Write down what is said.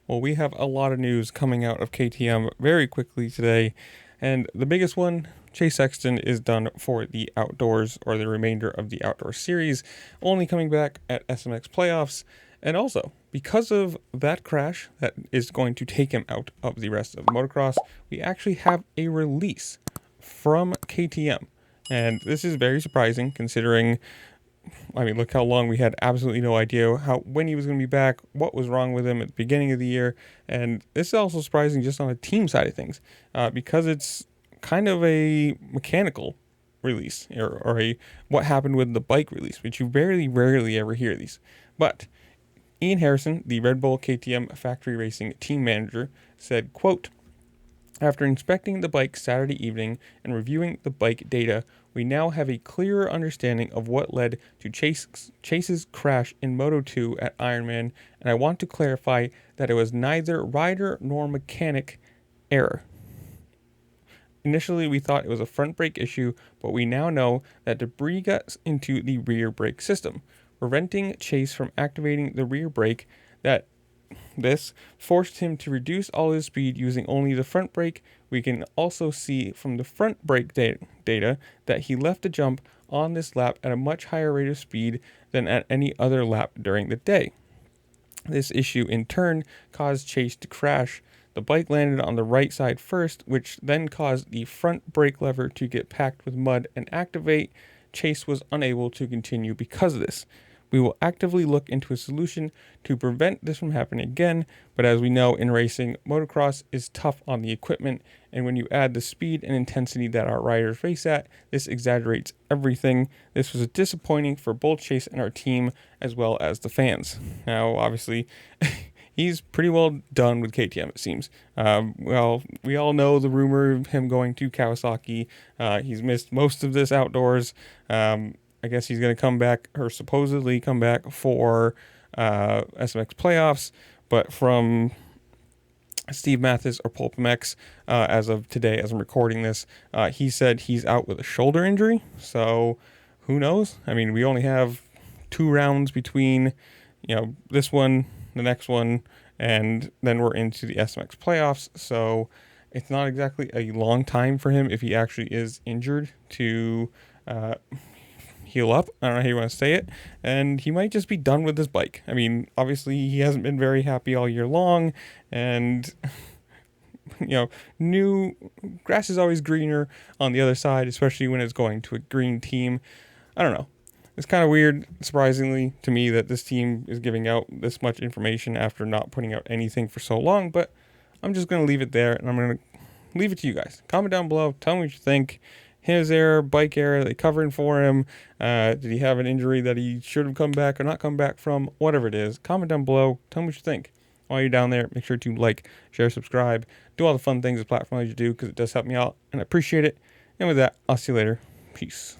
Well, we have a lot of news coming out of KTM very quickly today, and the biggest one, Chase Sexton is done for the outdoors or the remainder of the outdoor series, only coming back at SMX playoffs. And also, because of that crash that is going to take him out of the rest of motocross, we actually have a release from KTM. And this is very surprising considering, I mean, look how long we had absolutely no idea when he was going to be back, what was wrong with him at the beginning of the year. And this is also surprising just on the team side of things, because it's kind of a mechanical release or a what happened with the bike release, which you rarely ever hear these. But Ian Harrison, the Red Bull KTM factory racing team manager, said, quote, "After inspecting the bike Saturday evening and reviewing the bike data, we now have a clearer understanding of what led to Chase's crash in Moto2 at Ironman, and I want to clarify that it was neither rider nor mechanic error. Initially, we thought it was a front brake issue, but we now know that debris got into the rear brake system, preventing Chase from activating the rear brake. This forced him to reduce all his speed using only the front brake. We can also see from the front brake data that he left the jump on this lap at a much higher rate of speed than at any other lap during the day. This issue in turn caused Chase to crash. The bike landed on the right side first, which then caused the front brake lever to get packed with mud and activate. Chase was unable to continue because of this. We will actively look into a solution to prevent this from happening again, but as we know in racing, motocross is tough on the equipment, and when you add the speed and intensity that our riders race at, this exaggerates everything. This was disappointing for both Chase and our team, as well as the fans." Now, obviously, he's pretty well done with KTM, it seems. Well, we all know the rumor of him going to Kawasaki. He's missed most of this outdoors. I guess he's going to come back, or supposedly come back for SMX playoffs, but from Steve Mathis or PulpMX, as of today, as I'm recording this, he said he's out with a shoulder injury, so who knows? I mean, we only have 2 rounds between, this one, the next one, and then we're into the SMX playoffs, so it's not exactly a long time for him if he actually is injured to heal up. I don't know how you want to say it. And he might just be done with this bike. I mean, obviously he hasn't been very happy all year long, and new grass is always greener on the other side, especially when it's going to a green team. I don't know. It's kind of weird, surprisingly, to me that this team is giving out this much information after not putting out anything for so long, but I'm just going to leave it there, and I'm going to leave it to you guys. Comment down below. Tell me what you think. His error, bike error, they covering for him. Did he have an injury that he should have come back or not come back from? Whatever it is, comment down below. Tell me what you think. While you're down there, make sure to like, share, subscribe, do all the fun things the platform allows you to do, because it does help me out, and I appreciate it. And with that, I'll see you later. Peace.